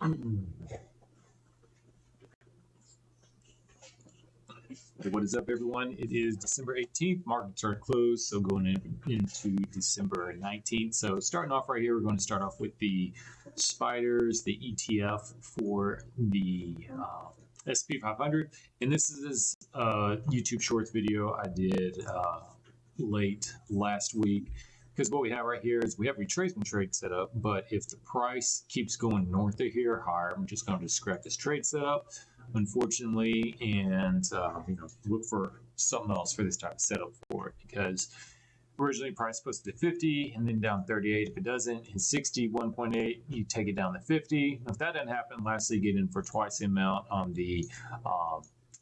What is up, everyone? It is December 18th. Markets are closed, so going into December 19th. So starting off right here, we're going to start off with the spiders, the ETF for the S&P 500. And this is a YouTube Shorts video I did late last week. Because what we have right here is we have retracement trade set up, but if the price keeps going north of here, higher, I'm just going to scrap this trade setup, unfortunately, and look for something else for this type of setup for it. Because originally price posted at 50 and then down 38. If it doesn't, hit 61.8, you take it down to 50. If that doesn't happen, lastly, get in for twice the amount on the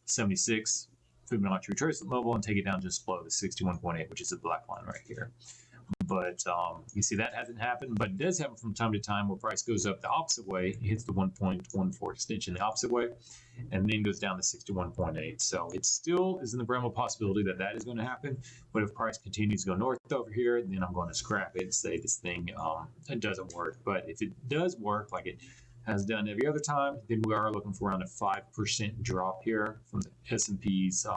76 Fibonacci retracement level and take it down just below the 61.8, which is the black line right here. But you see that hasn't happened, but it does happen from time to time where price goes up the opposite way, it hits the 1.14 extension the opposite way, and then goes down to 61.8. So it still is in the realm of possibility that that is going to happen. But if price continues to go north over here, then I'm going to scrap it and say this thing it doesn't work. But if it does work like it has done every other time, then we are looking for around a 5% drop here from the S&P's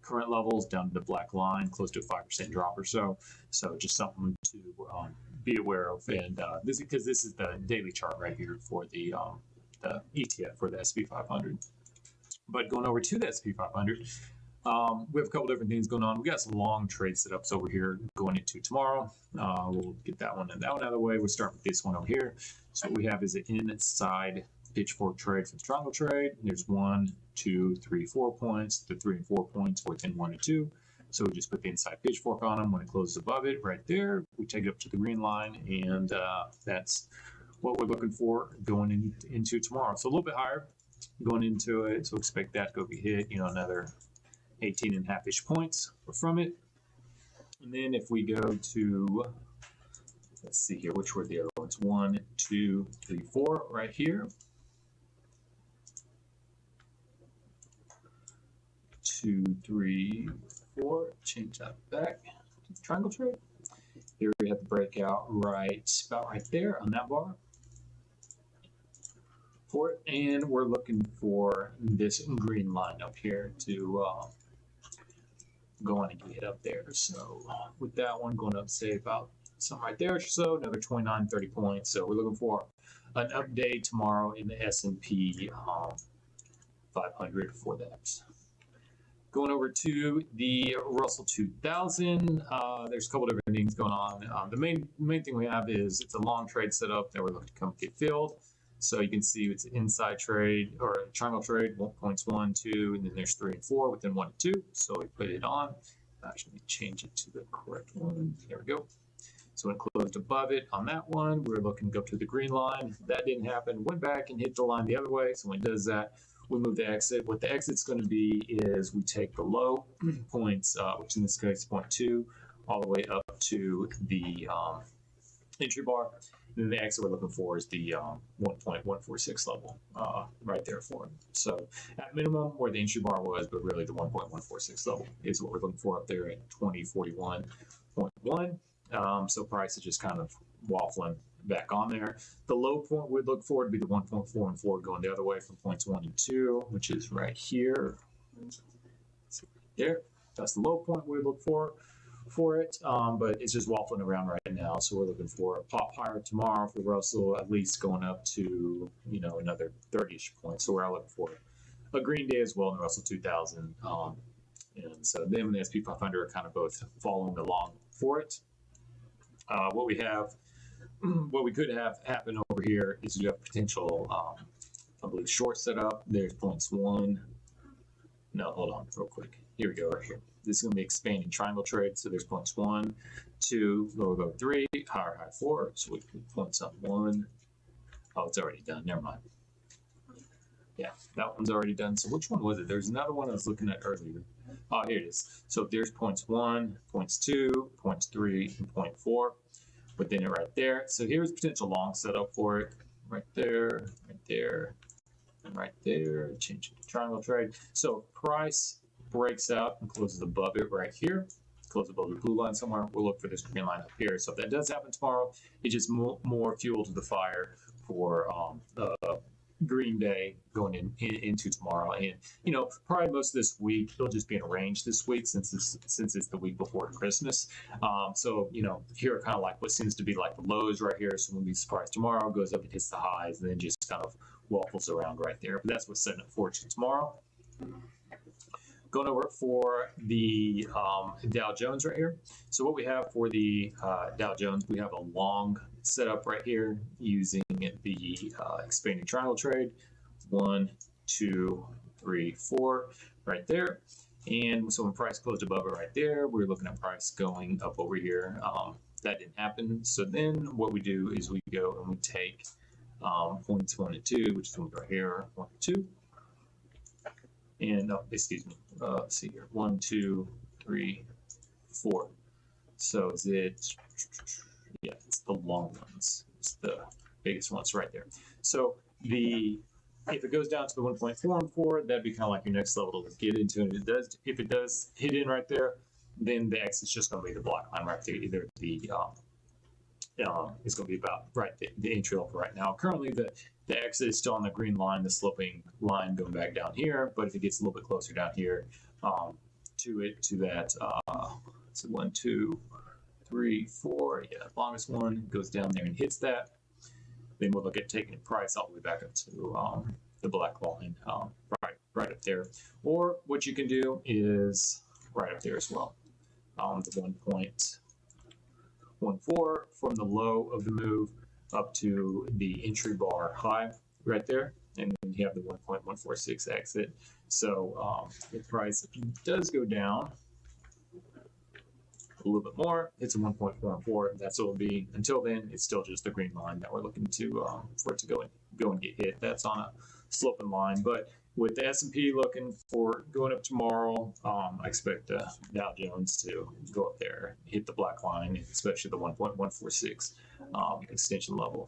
current levels down to the black line, close to a 5% drop or so. So just something to be aware of. And this is because this is the daily chart right here for the ETF for the S&P 500. But going over to the S&P 500, we have a couple different things going on. We got some long trade setups over here going into tomorrow. We'll get that one and that one out of the way. We'll start with this one over here. So what we have is an inside pitchfork trade for the triangle trade. There's 1, 2, 3, 4 points. The 3 and 4 points within 1 and 2. So we just put the inside pitchfork on them. When it closes above it right there, we take it up to the green line, and that's what we're looking for going into tomorrow. So a little bit higher going into it. So expect that to go be hit, another 18.5-ish points from it. And then if we go to, let's see here, which were the other ones? 1, 2, 3, 4 right here. 2, 3, 4. Change that back to the triangle trade. Here we have the breakout about right there on that bar for it, and we're looking for this green line up here to go on and get up there. So with that one going up, say about something right there or so, another 29, 30 points. So we're looking for an update tomorrow in the S&P 500 for that. Going over to the Russell 2000, there's a couple different things going on. The main thing we have is it's a long trade setup that we're looking to come get filled. So you can see it's an inside trade or a triangle trade, points 1, 2, and then there's 3 and 4 within 1 and 2. So we put it on. Actually, change it to the correct one. There we go. So when it closed above it on that one, we were looking to go to the green line. That didn't happen. Went back and hit the line the other way. So when it does that, we move the exit. What the exit's going to be is we take the low points, which in this case is 0.2, all the way up to the entry bar. And then the exit we're looking for is the 1.146 level right there for it. So at minimum where the entry bar was, but really the 1.146 level is what we're looking for up there at 2041.1. So price is just kind of waffling back on there. The low point we'd look for to be the 1.4 and 4 going the other way from points 1 and 2, which is right here. See right there. That's the low point we look for it, but it's just waffling around right now. So we're looking for a pop higher tomorrow for Russell, at least going up to another 30-ish points. So we're looking for a green day as well in the Russell 2000, and so them and the S&P 500 are kind of both following along for it. What we could have happen over here is you have potential, I believe, short setup. There's points 1. No, hold on real quick. Here we go right here. This is going to be expanding triangle trade. So there's points 1, 2, low 3, higher high 4. So we can points up 1. Oh, it's already done. Never mind. Yeah, that one's already done. So which one was it? There's another one I was looking at earlier. Oh, here it is. So there's points 1, points 2, points 3, and point 4 within it right there. So here's potential long setup for it. Right there, and right there. Change it to triangle trade. So price breaks out and closes above it right here. Close above the blue line somewhere. We'll look for this green line up here. So if that does happen tomorrow, it's just more fuel to the fire for green day going into tomorrow, and probably most of this week it'll just be in a range this week since it's the week before Christmas. So here are kind of like what seems to be like the lows right here. So we'll be surprised tomorrow, goes up and hits the highs, and then just kind of waffles around right there. But that's what's setting up for tomorrow. Going over for the Dow Jones right here. So what we have for the Dow Jones, we have a long setup right here using the expanding triangle trade. 1, 2, 3, 4 right there. And so when price closed above it right there, we're looking at price going up over here. That didn't happen. So then what we do is we go and we take points 1 and 2, which is right here, 1 and 2. And excuse me, let's see here, 1, 2, 3, 4. So is it, yeah, it's the long ones. It's the biggest ones right there. So if it goes down to the 1.414, that'd be kind of like your next level to get into. And if it does hit in right there, then the exit's just going to be the black line right there. Either it's going to be about right the entry level right now. Currently, the exit is still on the green line, the sloping line going back down here. But if it gets a little bit closer down here to that, so 1, 2, 3, 4, yeah, longest one goes down there and hits that. Then we'll look at taking the price all the way back up to the black line, right up there. Or what you can do is right up there as well, the 1.14 from the low of the move up to the entry bar high right there, and then you have the 1.146 exit. So if price does go down a little bit more, it's a 1.44. That's what it'll be. Until then, it's still just the green line that we're looking to for it to go and get hit. That's on a sloping line, but with the S&P looking for going up tomorrow, I expect Dow Jones to go up there, hit the black line, especially the 1.146 extension level.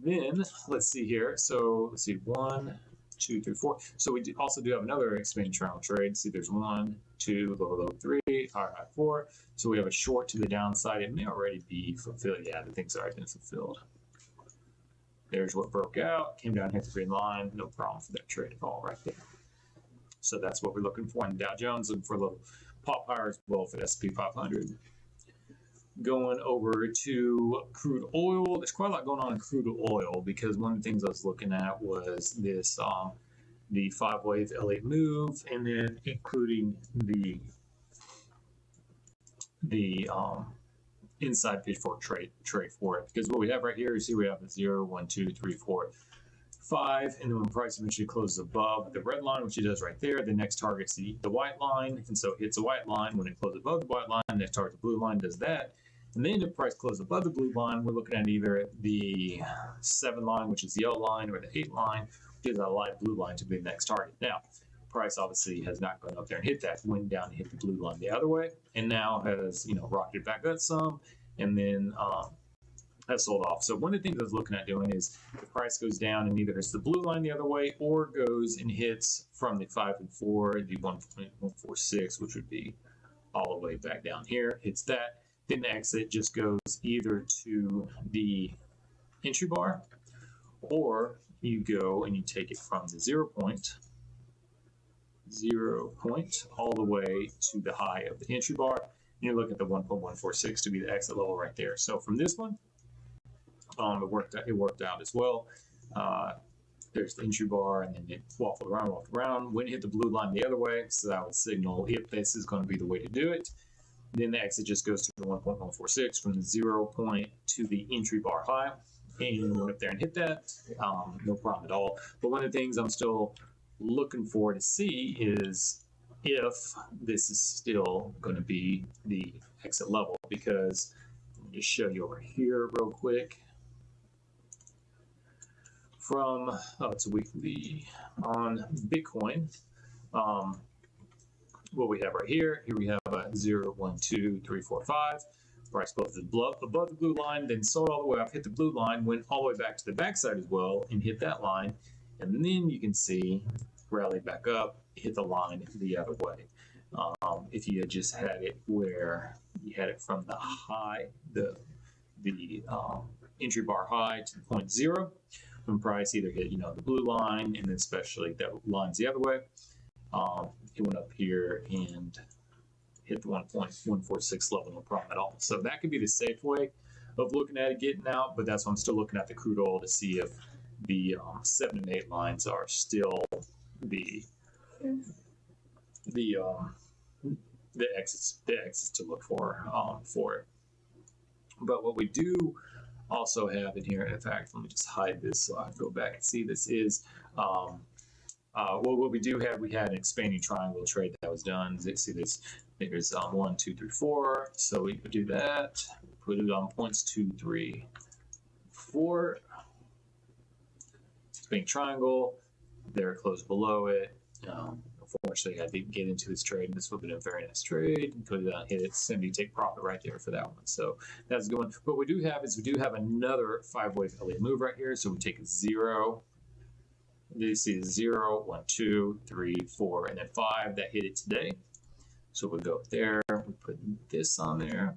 Then let's see here. So let's see, 1, 2, 3, 4. So we also do have another expanding triangle trade. See, there's 1, 2, low, 3, high, 4. So we have a short to the downside. It may already be fulfilled. Yeah, the thing's already been fulfilled. There's what broke out, came down, hit the green line. No problem for that trade at all right there. So that's what we're looking for in Dow Jones, and for a little pop higher as well for the S&P 500. Going over to crude oil, there's quite a lot going on in crude oil because one of the things I was looking at was this the 5-wave L8 move, and then including the inside pitchfork trade for it, because what we have right here, you see we have a 0, 1, 2, 3, 4, 5, and then when price eventually closes above the red line, which it does right there, the next target's the white line, and so it hits the white line. When it closes above the white line, the next target, the blue line, does that. And then if price closes above the blue line, we're looking at either the 7 line, which is the yellow line, or the 8 line, which is a light blue line, to be the next target. Now, price obviously has not gone up there and hit that, went down and hit the blue line the other way, and now has rocketed back up some, and then has sold off. So one of the things I was looking at doing is if price goes down and either hits the blue line the other way or goes and hits from the 5 and 4, the 1.146, which would be all the way back down here, hits that, then the exit just goes either to the entry bar, or you go and you take it from the 0 point all the way to the high of the entry bar. And you look at the 1.146 to be the exit level right there. So from this one, it worked out as well. There's the entry bar, and then it waffled around. When it hit the blue line the other way, so that would signal if this is going to be the way to do it. Then the exit just goes to the 1.146 from the 0 point to the entry bar high, and went up there and hit that. No problem at all. But one of the things I'm still looking for to see is if this is still going to be the exit level, because let me just show you over here real quick. From it's a weekly on Bitcoin. What we have right here we have a 0, 1, 2, 3, 4, 5. Price above the blue line, then sold all the way up, hit the blue line, went all the way back to the backside as well, and hit that line. And then you can see rally back up, hit the line the other way. If you had just had it where you had it from the high, the entry bar high to the point 0. When price either hit, the blue line, and then especially that line's the other way, it went up here and hit the 1.146 level, no problem at all. So that could be the safe way of looking at it getting out, but that's why I'm still looking at the crude oil to see if the 7 and 8 lines are still the exits to look for it. But what we do also have in here, in fact, let me just hide this so I can go back and see, this is what we do have. We had an expanding triangle trade that was done. See this, there's 1, 2, 3, 4, so we could do that, put it on points 2, 3, 4, expanding triangle, there, close below it. Unfortunately, I didn't get into this trade. This would have been a very nice trade. Put it on, hit it, send you take profit right there for that one. So that's going. What we do have is we do have another 5-wave Elliott move right here. So we take a 0. You see 0, 1, 2, 3, 4, and then 5 that hit it today. So we'll go there. We put this on there.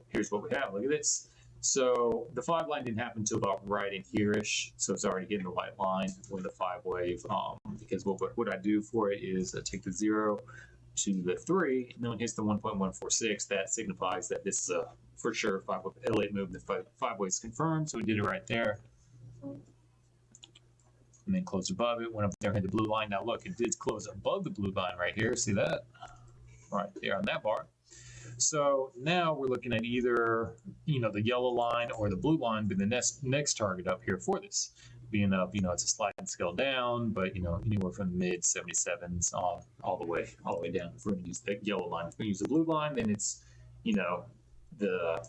Here's what we have. Look at this. So the 5 line didn't happen until about right in here-ish, so it's already hitting the white line with the 5-wave. Because what I do for it is I take the 0 to the 3, and then when it hits the 1.146, that signifies that this is a for sure 5-wave Elliott move. The 5 waves confirmed, so we did it right there. And then closed above it, went up there, hit the blue line. Now look, it did close above the blue line right here. See that? Right there on that bar. So now we're looking at either, the yellow line or the blue line being the next target up here for this. Being up, it's a sliding scale down, but, anywhere from mid 77s all the way down. If we're going to use the yellow line, if we use the blue line, then it's, the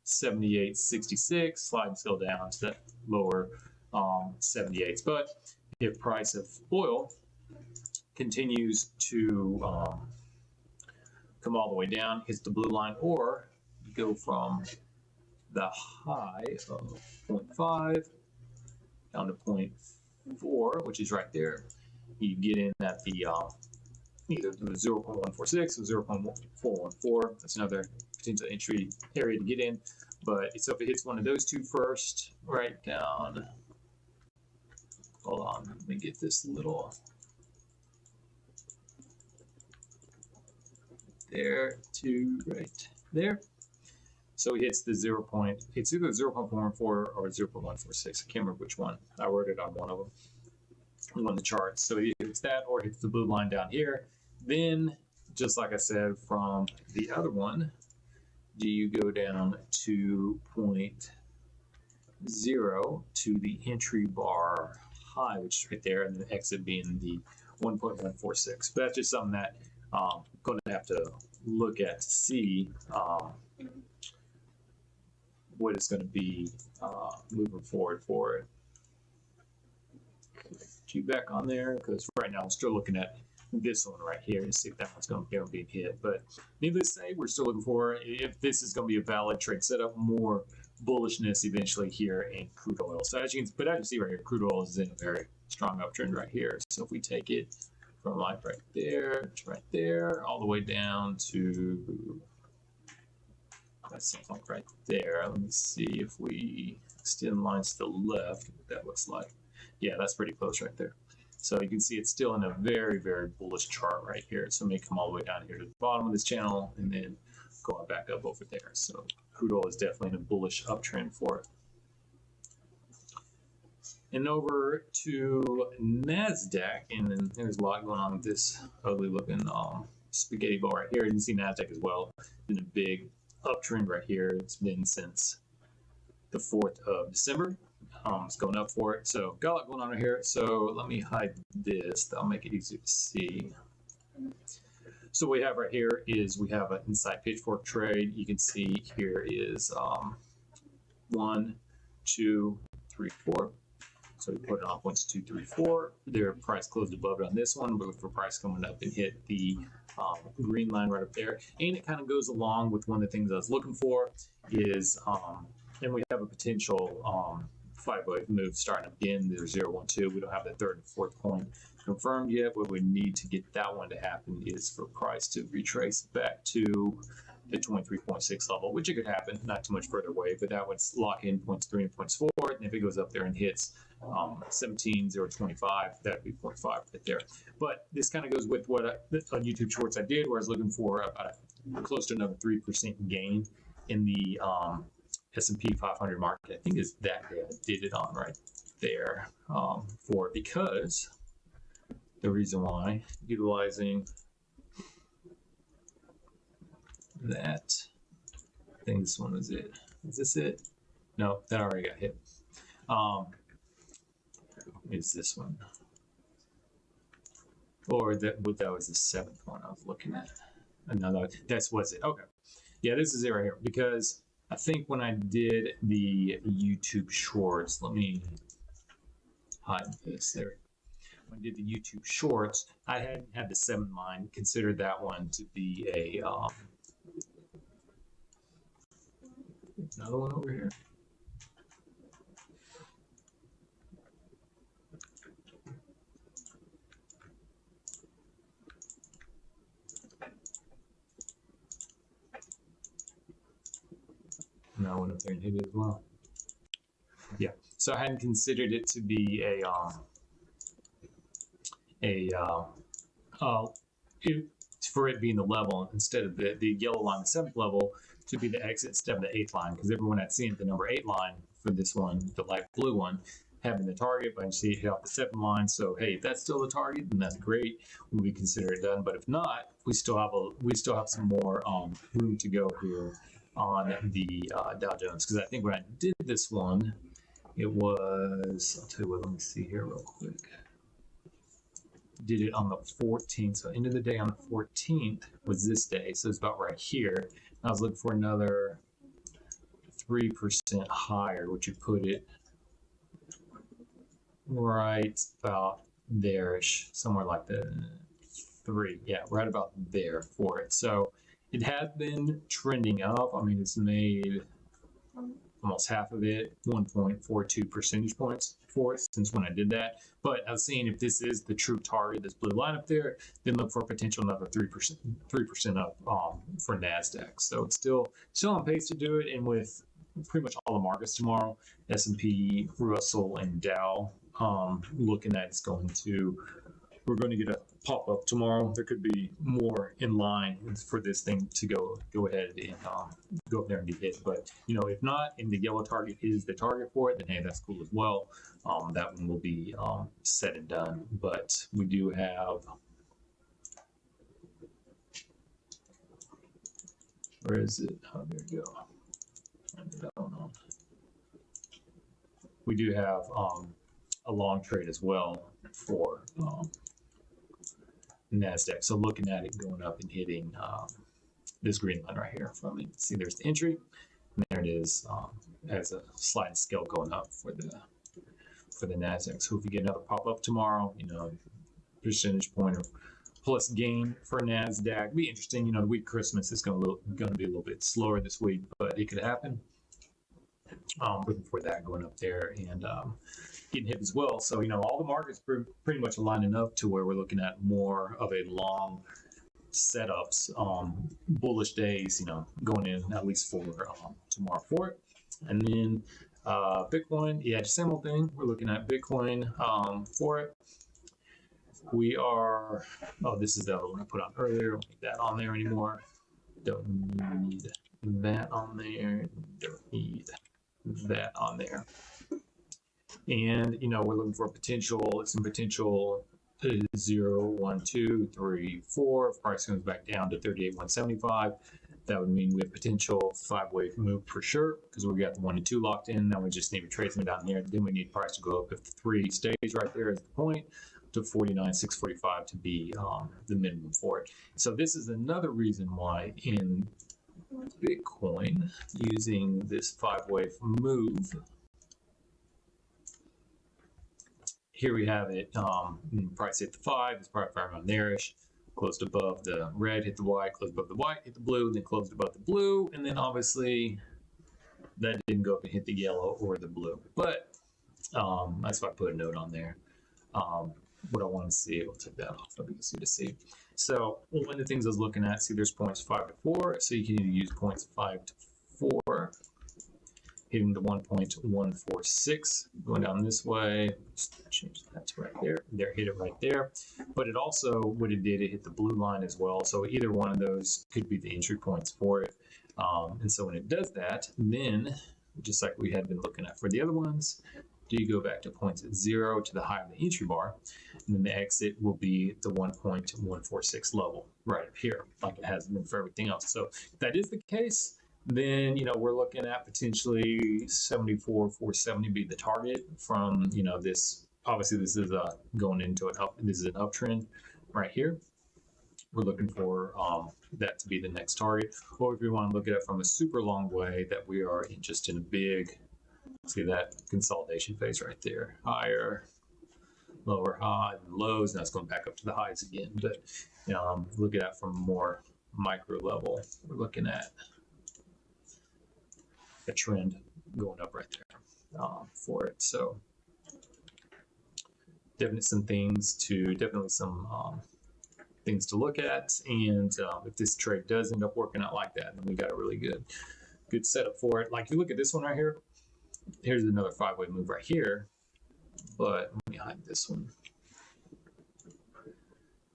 78, 66, sliding scale down to the lower 78s. But if price of oil continues to come all the way down, hits the blue line, or you go from the high of 0.5 down to 0.4, which is right there, you get in at the either the 0.146 or 0.414. That's another potential entry area to get in. But so if it hits one of those two first, right down, hold on, let me get this little there to right there. So it hits the it's either 0.14 or 0.146. I can't remember which one. I wrote it on one of them, on the charts. So it hits that or hits the blue line down here. Then, just like I said from the other one, do you go down to 0.0 to the entry bar high, which is right there, and the exit being the 1.146. But that's just something that I'm going to have to look at to see what it's going to be moving forward for it. Keep back on there because right now I'm still looking at this one right here to see if that one's going to be hit. But needless to say, we're still looking for if this is going to be a valid trade setup, more bullishness eventually here in crude oil. So as you can see right here, crude oil is in a very strong uptrend right here. So if we take it from like right there to right there, all the way down to that's something like right there. Let me see if we extend lines to the left, what that looks like. Yeah, that's pretty close right there. So you can see it's still in a very, very bullish chart right here. So it may come all the way down here to the bottom of this channel and then going back up over there. So crude oil is definitely in a bullish uptrend for it. And over to Nasdaq, and then there's a lot going on with this ugly looking spaghetti ball right here. You can see Nasdaq as well in a big uptrend right here. It's been since the 4th of December. It's going up for it. So got a lot going on right here. So let me hide this. That'll make it easier to see. So what we have right here is we have an inside pitchfork trade. You can see here is 1, 2, 3, 4. So we put it on points 2, 3, 4. Their price closed above it on this one, but for price coming up and hit the green line right up there. And it kind of goes along with one of the things I was looking for is, and we have a potential 5-wave move starting again. There's 0, 1, 2. We don't have the 3rd and 4th point confirmed yet. What we need to get that one to happen is for price to retrace back to the 23.6 level, which it could happen, not too much further away, but that would lock in 0.3 and 0.4. And if it goes up there and hits 17.025, that'd be 0.5 right there. But this kind of goes with what on YouTube Shorts I did, where I was looking for about close to another 3% gain in the S&P 500 market. I think it's that day I did it on right there for, because the reason why, utilizing that, I think this one was it. Is this it? No, that already got hit. Is this one? Or that was the 7th one I was looking at. No, that was it. Okay. Yeah, this is it right here, because I think when I did the YouTube Shorts, let me hide this there. When I did the YouTube Shorts, I hadn't had the 7 line, considered that one to be a another one over here. No, I went up there and hit it as well. Yeah, so I hadn't considered it to be for it being the level instead of the yellow line, the 7th level, to be the exit instead of the 8th line, because everyone had seen the number 8 line for this one, the light blue one, having the target, but I see it hit off the 7th line. So hey, if that's still the target, then that's great. We consider it done. But if not, we still have some more room to go here on the Dow Jones, because I think when I did this one, it was, I'll tell you what, let me see here real quick. Did it on the 14th, so end of the day on the 14th was this day, so it's about right here. I was looking for another 3% higher, which would put it right about there-ish, somewhere like the 3, yeah, right about there for it. So it has been trending up. I mean, it's made almost half of it, 1.42 percentage points for it since when I did that. But I was seeing if this is the true target, this blue line up there, then look for potential another 3% up for Nasdaq. So it's still on pace to do it, and with pretty much all the markets tomorrow, S&P, Russell, and Dow, looking at it's going to. We're going to get a pop-up tomorrow. There could be more in line for this thing to go ahead and go up there and get hit. But, if not, and the yellow target is the target for it, then hey, that's cool as well. That one will be said and done. But we do have, where is it? Oh, there we go. We do have a long trade as well for Nasdaq. So looking at it going up and hitting this green line right here from it. See, there's the entry, and there it is as a sliding scale going up for the Nasdaq. So if you get another pop up tomorrow, percentage point or plus gain for Nasdaq, be interesting. The week of Christmas is going to be a little bit slower this week, but it could happen. Looking for that going up there and getting hit as well. So, all the markets pretty much lining up to where we're looking at more of a long setups, bullish days, going in at least for tomorrow for it. And then Bitcoin, yeah, just same old thing. We're looking at Bitcoin for it. We are, this is the other one I put on earlier. Don't need that on there anymore. Don't need that on there. Don't need that on there. And we're looking for some potential 0, 1, 2, 3, 4. If price comes back down to 38,175, that would mean we have potential 5-wave move for sure, because we got the 1 and 2 locked in. Now we just need to trace them down here. Then we need price to go up if the 3 stays right there as the point to 49,645 to be the minimum for it. So this is another reason why in Bitcoin, using this 5-wave move, here we have it. Price hit the 5, it's probably around there-ish. Closed above the red, hit the white, closed above the white, hit the blue, then closed above the blue, and then obviously that didn't go up and hit the yellow or the blue. But that's why I put a note on there. what I want to see. We'll take that off. That'll be easy to see. So one of the things I was looking at, see there's points 5 to 4. So you can either use points 5 to 4, hitting the 1.146, going down this way. Just change that to right there. There, hit it right there. But it also, what it did, it hit the blue line as well. So either one of those could be the entry points for it. And so when it does that, then just like we had been looking at for the other ones, do you go back to points at 0 to the high of the entry bar, and then the exit will be the 1.146 level right up here, like it has been for everything else. So if that is the case, then we're looking at potentially 74,470 be the target from this. Obviously, this is going into an up. This is an uptrend right here. We're looking for that to be the next target. Or if you want to look at it from a super long way, that we are just in a big, see that consolidation phase right there, higher, lower high, lows. Now it's going back up to the highs again. But look at that from a more micro level. We're looking at a trend going up right there for it. So definitely some things to look at. And if this trade does end up working out like that, then we got a really good setup for it. Like if you look at this one right here, here's another 5-way move right here. But let me hide this one.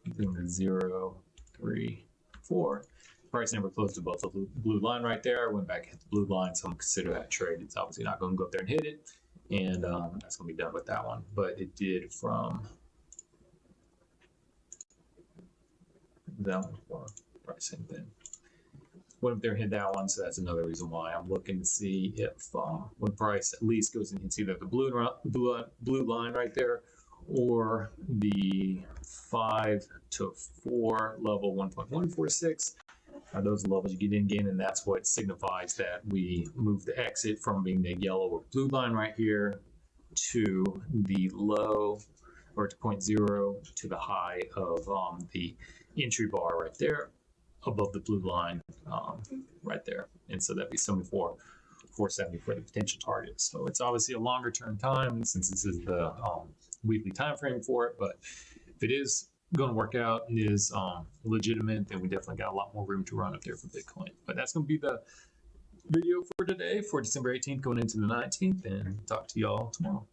Using the 0, 3, 4. Price never closed above the blue line right there. Went back, hit the blue line, so I'm gonna consider that trade. It's obviously not going to go up there and hit it, and that's going to be done with that one. But it did from that one for price, same thing. Went up there and hit that one, so that's another reason why I'm looking to see if when price at least goes in, you can see that the blue line right there, or the 5 to 4 level 1.146. Those levels you get in again, and that's what signifies that we move the exit from being the yellow or blue line right here to the low, or to 0.0 to the high of the entry bar right there above the blue line right there. And so that'd be 74,470 for the potential target. So it's obviously a longer term time since this is the weekly time frame for it, but if it is going to work out and is legitimate, then we definitely got a lot more room to run up there for Bitcoin. But that's going to be the video for today for December 18th going into the 19th, and talk to y'all tomorrow. Thanks.